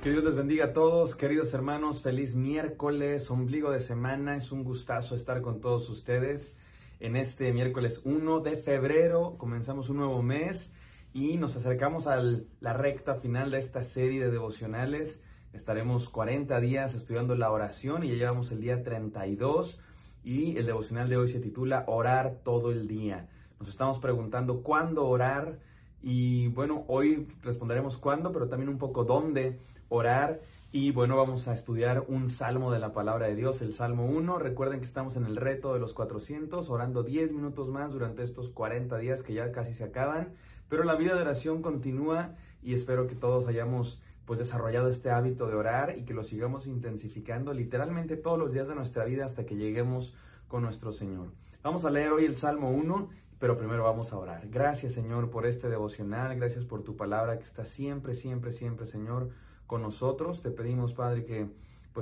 Que Dios les bendiga a todos, queridos hermanos, feliz miércoles, ombligo de semana, es un gustazo estar con todos ustedes en este miércoles 1 de febrero, comenzamos un nuevo mes y nos acercamos a la recta final de esta serie de devocionales, estaremos 40 días estudiando la oración y ya llevamos el día 32 y el devocional de hoy se titula Orar todo el día. Nos estamos preguntando cuándo orar y bueno, hoy responderemos cuándo, pero también un poco dónde orar. Y bueno, vamos a estudiar un salmo de la palabra de Dios, el Salmo 1. Recuerden que estamos en el reto de los 400, orando 10 minutos más durante estos 40 días que ya casi se acaban. Pero la vida de oración continúa y espero que todos hayamos desarrollado este hábito de orar y que lo sigamos intensificando literalmente todos los días de nuestra vida hasta que lleguemos con nuestro Señor. Vamos a leer hoy el Salmo 1, pero primero vamos a orar. Gracias, Señor, por este devocional. Gracias por tu palabra que está siempre, Señor, con nosotros. Te pedimos, Padre, que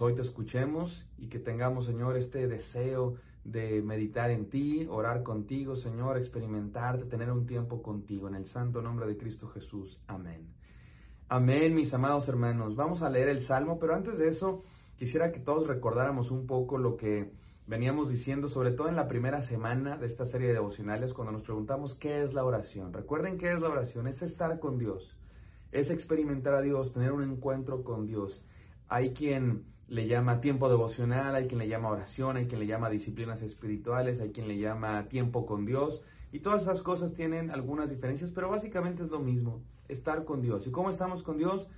hoy te escuchemos y que tengamos, Señor, este deseo de meditar en ti, orar contigo, Señor, experimentarte, tener un tiempo contigo. En el santo nombre de Cristo Jesús. Amén. Amén, mis amados hermanos. Vamos a leer el Salmo, pero antes de eso, quisiera que todos recordáramos un poco lo que veníamos diciendo, sobre todo en la primera semana de esta serie de devocionales, cuando nos preguntamos qué es la oración. Recuerden qué es la oración, es estar con Dios. Es experimentar a Dios, tener un encuentro con Dios. Hay quien le llama tiempo devocional, hay quien le llama oración, hay quien le llama disciplinas espirituales, hay quien le llama tiempo con Dios. Y todas esas cosas tienen algunas diferencias, pero básicamente es lo mismo, estar con Dios. ¿Y cómo estamos con Dios?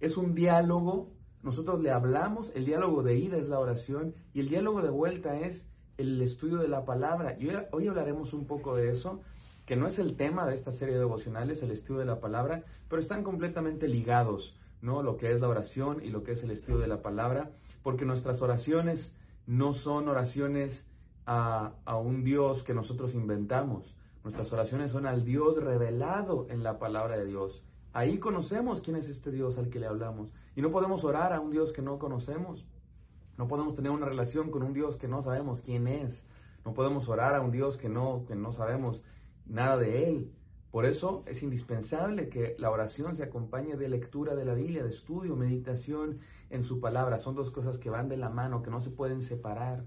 Es un diálogo, nosotros le hablamos, el diálogo de ida es la oración y el diálogo de vuelta es el estudio de la palabra. Y hoy hablaremos un poco de eso, que no es el tema de esta serie de devocionales, el estudio de la palabra, pero están completamente ligados, ¿no? Lo que es la oración y lo que es el estudio de la palabra, porque nuestras oraciones no son oraciones a un Dios que nosotros inventamos. Nuestras oraciones son al Dios revelado en la palabra de Dios. Ahí conocemos quién es este Dios al que le hablamos. Y no podemos orar a un Dios que no conocemos. No podemos tener una relación con un Dios que no sabemos quién es. No podemos orar a un Dios que no sabemos nada de Él. Por eso es indispensable que la oración se acompañe de lectura de la Biblia, de estudio, meditación en su palabra. Son dos cosas que van de la mano, que no se pueden separar.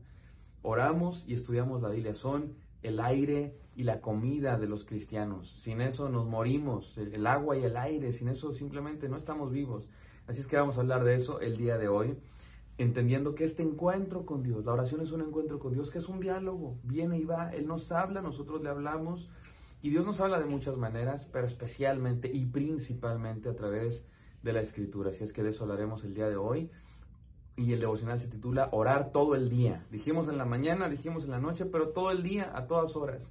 Oramos y estudiamos la Biblia. Son el aire y la comida de los cristianos. Sin eso nos morimos. El agua y el aire, sin eso simplemente no estamos vivos. Así es que vamos a hablar de eso el día de hoy, entendiendo que este encuentro con Dios, la oración es un encuentro con Dios, que es un diálogo, viene y va. Él nos habla, nosotros le hablamos. Y Dios nos habla de muchas maneras, pero especialmente y principalmente a través de la Escritura. Así es que de eso hablaremos el día de hoy. Y el devocional se titula Orar todo el día. Dijimos en la mañana, dijimos en la noche, pero todo el día, a todas horas.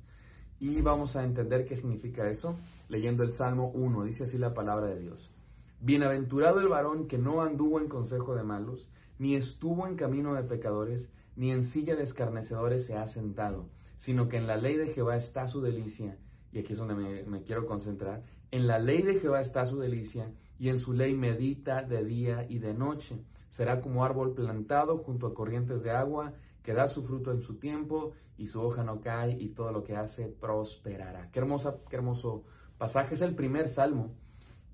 Y vamos a entender qué significa eso leyendo el Salmo 1. Dice así la palabra de Dios. Bienaventurado el varón que no anduvo en consejo de malos, ni estuvo en camino de pecadores, ni en silla de escarnecedores se ha sentado, sino que en la ley de Jehová está su delicia. Y aquí es donde me quiero concentrar. En la ley de Jehová está su delicia, y en su ley medita de día y de noche. Será como árbol plantado junto a corrientes de agua, que da su fruto en su tiempo, y su hoja no cae, y todo lo que hace prosperará. Qué hermoso pasaje. Es el primer salmo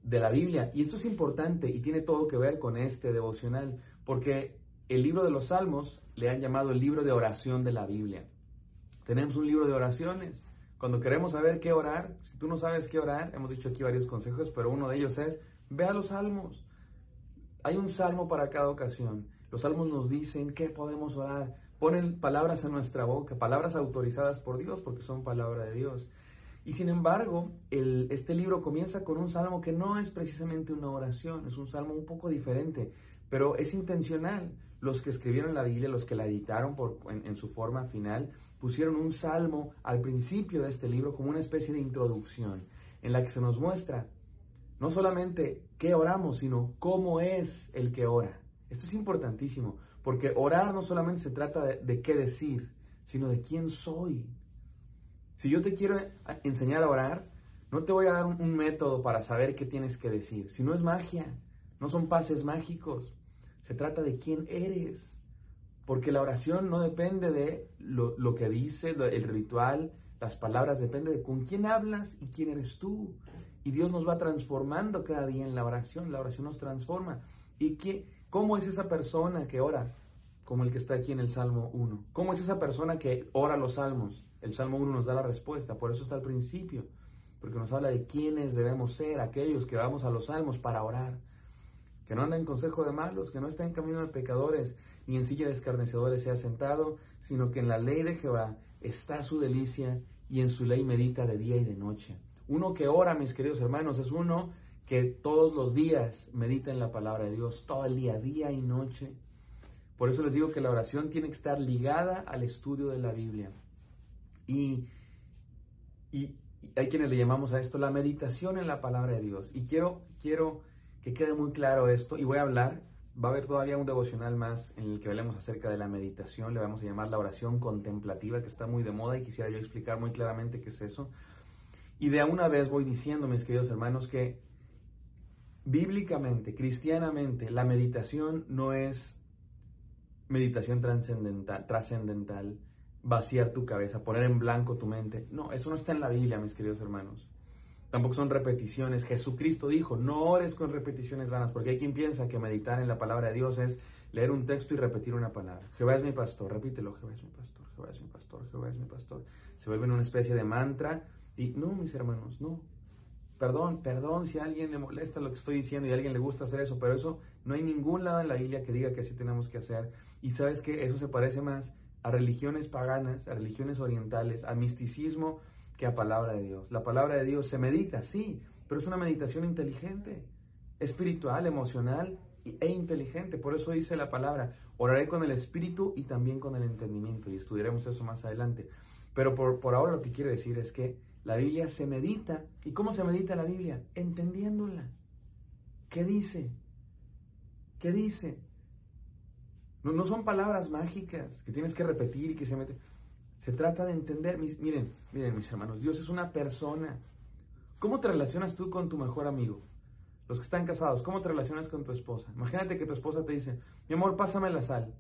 de la Biblia. Y esto es importante y tiene todo que ver con este devocional, porque el libro de los Salmos le han llamado el libro de oración de la Biblia. Tenemos un libro de oraciones. Cuando queremos saber qué orar, si tú no sabes qué orar, hemos dicho aquí varios consejos, pero uno de ellos es, ve a los salmos. Hay un salmo para cada ocasión. Los salmos nos dicen qué podemos orar. Ponen palabras en nuestra boca, palabras autorizadas por Dios, porque son palabra de Dios. Y sin embargo, este libro comienza con un salmo que no es precisamente una oración, es un salmo un poco diferente, pero es intencional. Los que escribieron la Biblia, los que la editaron en su forma final, pusieron un salmo al principio de este libro como una especie de introducción en la que se nos muestra no solamente qué oramos, sino cómo es el que ora. Esto es importantísimo, porque orar no solamente se trata de qué decir, sino de quién soy. Si yo te quiero enseñar a orar, no te voy a dar un método para saber qué tienes que decir. Si no es magia, no son pases mágicos. Se trata de quién eres. Porque la oración no depende de lo que dices, el ritual, las palabras, depende de con quién hablas y quién eres tú. Y Dios nos va transformando cada día en la oración nos transforma. ¿Cómo es esa persona que ora? Como el que está aquí en el Salmo 1. ¿Cómo es esa persona que ora los salmos? El Salmo 1 nos da la respuesta, por eso está al principio, porque nos habla de quiénes debemos ser, aquellos que vamos a los salmos para orar, que no anda en consejo de malos, que no está en camino de pecadores, ni en silla de escarnecedores se ha sentado, sino que en la ley de Jehová está su delicia, y en su ley medita de día y de noche. Uno que ora, mis queridos hermanos, es uno que todos los días medita en la palabra de Dios, todo el día y noche. Por eso les digo que la oración tiene que estar ligada al estudio de la Biblia. Y hay quienes le llamamos a esto la meditación en la palabra de Dios. Y quiero que quede muy claro esto, y voy a hablar, va a haber todavía un devocional más en el que hablemos acerca de la meditación, le vamos a llamar la oración contemplativa, que está muy de moda, y quisiera yo explicar muy claramente qué es eso. Y de una vez voy diciendo, mis queridos hermanos, que bíblicamente, cristianamente, la meditación no es meditación trascendental, vaciar tu cabeza, poner en blanco tu mente. No, eso no está en la Biblia, mis queridos hermanos. Tampoco son repeticiones. Jesucristo dijo, no ores con repeticiones vanas, porque hay quien piensa que meditar en la palabra de Dios es leer un texto y repetir una palabra. Jehová es mi pastor, repítelo, Jehová es mi pastor, Jehová es mi pastor, Jehová es mi pastor. Se vuelve una especie de mantra y no, mis hermanos, no. Perdón si a alguien le molesta lo que estoy diciendo y a alguien le gusta hacer eso, pero eso no hay ningún lado en la Biblia que diga que así tenemos que hacer. Y sabes que eso se parece más a religiones paganas, a religiones orientales, a misticismo que a palabra de Dios. La palabra de Dios se medita, sí, pero es una meditación inteligente, espiritual, emocional e inteligente. Por eso dice la palabra, oraré con el espíritu y también con el entendimiento, y estudiaremos eso más adelante. Pero por ahora lo que quiero decir es que la Biblia se medita. ¿Y cómo se medita la Biblia? Entendiéndola. ¿Qué dice? ¿Qué dice? No son palabras mágicas que tienes que repetir y que se mete. Se trata de entender. Miren, mis hermanos, Dios es una persona. ¿Cómo te relacionas tú con tu mejor amigo? Los que están casados, ¿cómo te relacionas con tu esposa? Imagínate que tu esposa te dice, mi amor, pásame la sal.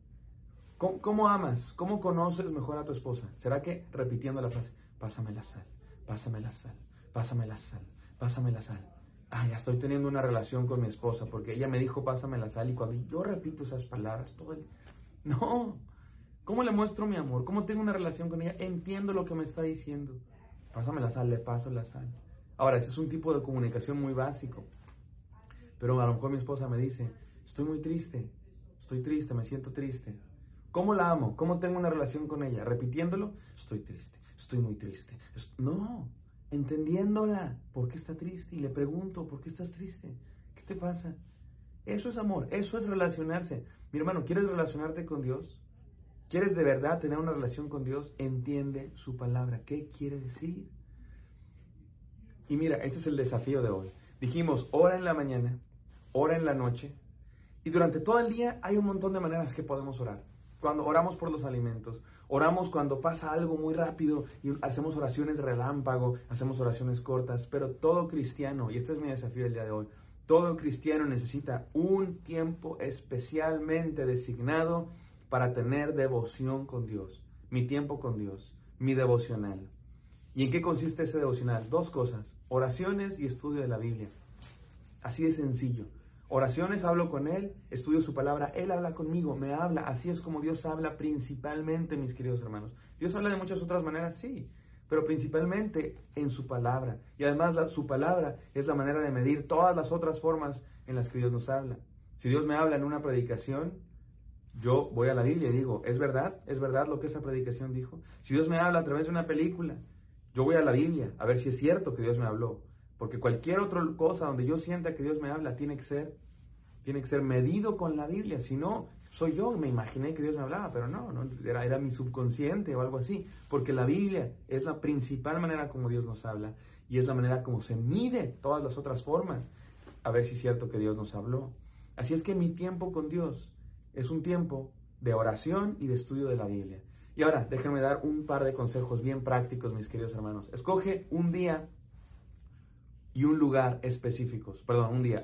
¿Cómo amas? ¿Cómo conoces mejor a tu esposa? ¿Será que repitiendo la frase, pásame la sal, pásame la sal, pásame la sal, pásame la sal? Ya estoy teniendo una relación con mi esposa porque ella me dijo pásame la sal, y cuando yo repito esas palabras No. ¿Cómo le muestro mi amor? ¿Cómo tengo una relación con ella? Entiendo lo que me está diciendo. Pásame la sal, le paso la sal. Ahora, ese es un tipo de comunicación muy básico. Pero a lo mejor mi esposa me dice, estoy triste, me siento triste. ¿Cómo la amo? ¿Cómo tengo una relación con ella? Repitiéndolo, estoy triste, estoy muy triste. No, entendiéndola, ¿por qué está triste? Y le pregunto, ¿por qué estás triste? ¿Qué te pasa? Eso es amor, eso es relacionarse. Mi hermano, ¿quieres relacionarte con Dios? ¿Quieres de verdad tener una relación con Dios? Entiende su palabra. ¿Qué quiere decir? Y mira, este es el desafío de hoy. Dijimos, ora en la mañana, ora en la noche, y durante todo el día hay un montón de maneras que podemos orar. Cuando oramos por los alimentos, oramos cuando pasa algo muy rápido y hacemos oraciones relámpago, hacemos oraciones cortas, pero todo cristiano, y este es mi desafío del día de hoy, todo cristiano necesita un tiempo especialmente designado para tener devoción con Dios. Mi tiempo con Dios, mi devocional. ¿Y en qué consiste ese devocional? 2 cosas, oraciones y estudio de la Biblia. Así de sencillo. Oraciones, hablo con Él, estudio su palabra, Él habla conmigo, me habla. Así es como Dios habla principalmente, mis queridos hermanos. Dios habla de muchas otras maneras, sí, pero principalmente en su palabra. Y además su palabra es la manera de medir todas las otras formas en las que Dios nos habla. Si Dios me habla en una predicación, yo voy a la Biblia y digo, ¿es verdad? ¿Es verdad lo que esa predicación dijo? Si Dios me habla a través de una película, yo voy a la Biblia a ver si es cierto que Dios me habló. Porque cualquier otra cosa donde yo sienta que Dios me habla tiene que ser medido con la Biblia. Si no, soy yo, me imaginé que Dios me hablaba, pero no era mi subconsciente o algo así. Porque la Biblia es la principal manera como Dios nos habla y es la manera como se mide todas las otras formas a ver si es cierto que Dios nos habló. Así es que mi tiempo con Dios es un tiempo de oración y de estudio de la Biblia. Y ahora, déjenme dar un par de consejos bien prácticos, mis queridos hermanos. Escoge un día y un lugar específicos.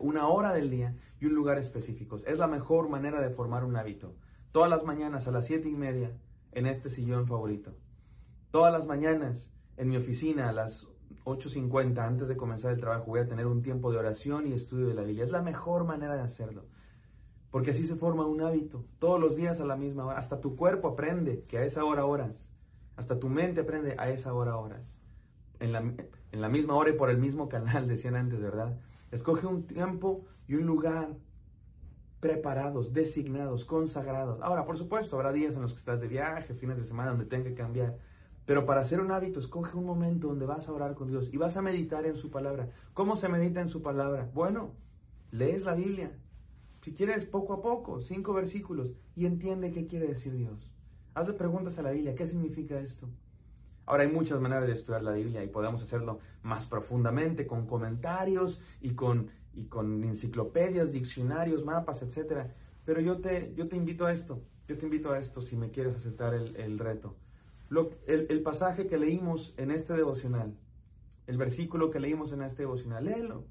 Una hora del día y un lugar específicos. Es la mejor manera de formar un hábito. Todas las mañanas a las 7:30 en este sillón favorito. Todas las mañanas en mi oficina a las 8:50 antes de comenzar el trabajo voy a tener un tiempo de oración y estudio de la Biblia. Es la mejor manera de hacerlo. Porque así se forma un hábito, todos los días a la misma hora. Hasta tu cuerpo aprende que a esa hora oras. Hasta tu mente aprende a esa hora oras. En la misma hora y por el mismo canal, decían antes, ¿verdad? Escoge un tiempo y un lugar preparados, designados, consagrados. Ahora, por supuesto, habrá días en los que estás de viaje, fines de semana donde tenga que cambiar. Pero para hacer un hábito, escoge un momento donde vas a orar con Dios y vas a meditar en su palabra. ¿Cómo se medita en su palabra? Bueno, lees la Biblia. Si quieres, poco a poco, 5 versículos, y entiende qué quiere decir Dios. Hazle preguntas a la Biblia, ¿qué significa esto? Ahora hay muchas maneras de estudiar la Biblia y podemos hacerlo más profundamente, con comentarios y con enciclopedias, diccionarios, mapas, etc. Pero yo te invito a esto, si me quieres aceptar el reto. El pasaje que leímos en este devocional, el versículo que leímos en este devocional, léelo.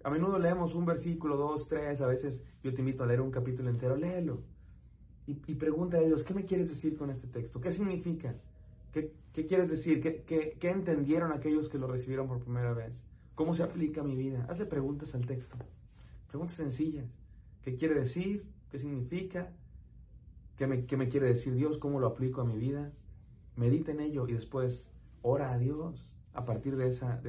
A menudo leemos un versículo, 2, 3, a veces yo te invito a leer un capítulo entero, léelo. Y pregunta a Dios, ¿qué me quieres decir con este texto? ¿Qué significa? ¿Qué quieres decir? ¿Qué entendieron aquellos que lo recibieron por primera vez? ¿Cómo se aplica a mi vida? Hazle preguntas al texto. Preguntas sencillas. ¿Qué quiere decir? ¿Qué significa? ¿Qué me quiere decir Dios? ¿Cómo lo aplico a mi vida? Medita en ello y después ora a Dios a partir de esa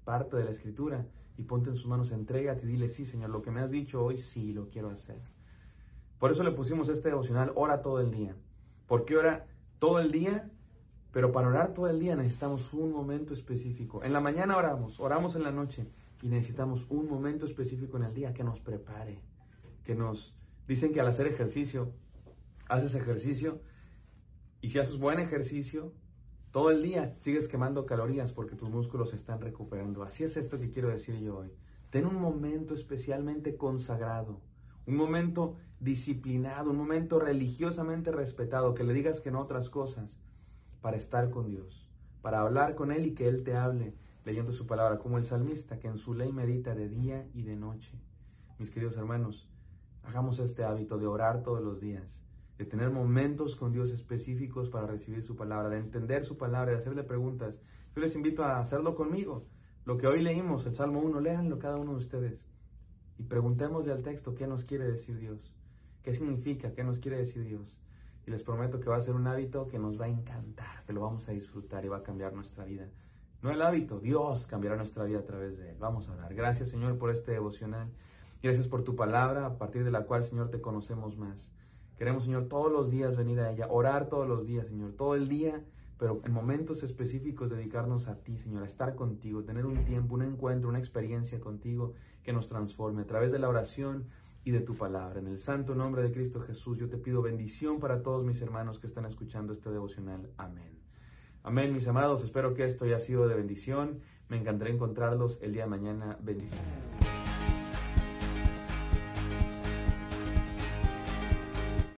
parte de la Escritura y ponte en sus manos, entrégate y dile, sí, Señor, lo que me has dicho hoy, sí, lo quiero hacer. Por eso le pusimos este devocional, ora todo el día. ¿Por qué ora todo el día? Pero para orar todo el día necesitamos un momento específico. En la mañana oramos en la noche y necesitamos un momento específico en el día que nos prepare, dicen que al hacer ejercicio, haces ejercicio y si haces buen ejercicio, todo el día sigues quemando calorías porque tus músculos se están recuperando. Así es esto que quiero decir yo hoy. Ten un momento especialmente consagrado, un momento disciplinado, un momento religiosamente respetado, que le digas que no a otras cosas, para estar con Dios, para hablar con Él y que Él te hable, leyendo su palabra, como el salmista, que en su ley medita de día y de noche. Mis queridos hermanos, hagamos este hábito de orar todos los días, de tener momentos con Dios específicos para recibir su palabra, de entender su palabra, de hacerle preguntas. Yo les invito a hacerlo conmigo. Lo que hoy leímos, el Salmo 1, léanlo cada uno de ustedes y preguntémosle al texto qué nos quiere decir Dios, qué significa, qué nos quiere decir Dios. Y les prometo que va a ser un hábito que nos va a encantar, que lo vamos a disfrutar y va a cambiar nuestra vida. No el hábito, Dios cambiará nuestra vida a través de Él. Vamos a orar. Gracias, Señor, por este devocional. Gracias por tu palabra, a partir de la cual, Señor, te conocemos más. Queremos, Señor, todos los días venir a ella, orar todos los días, Señor, todo el día, pero en momentos específicos dedicarnos a ti, Señor, a estar contigo, tener un tiempo, un encuentro, una experiencia contigo que nos transforme a través de la oración y de tu palabra. En el santo nombre de Cristo Jesús, yo te pido bendición para todos mis hermanos que están escuchando este devocional. Amén. Amén, mis amados. Espero que esto haya sido de bendición. Me encantaría encontrarlos el día de mañana. Bendiciones.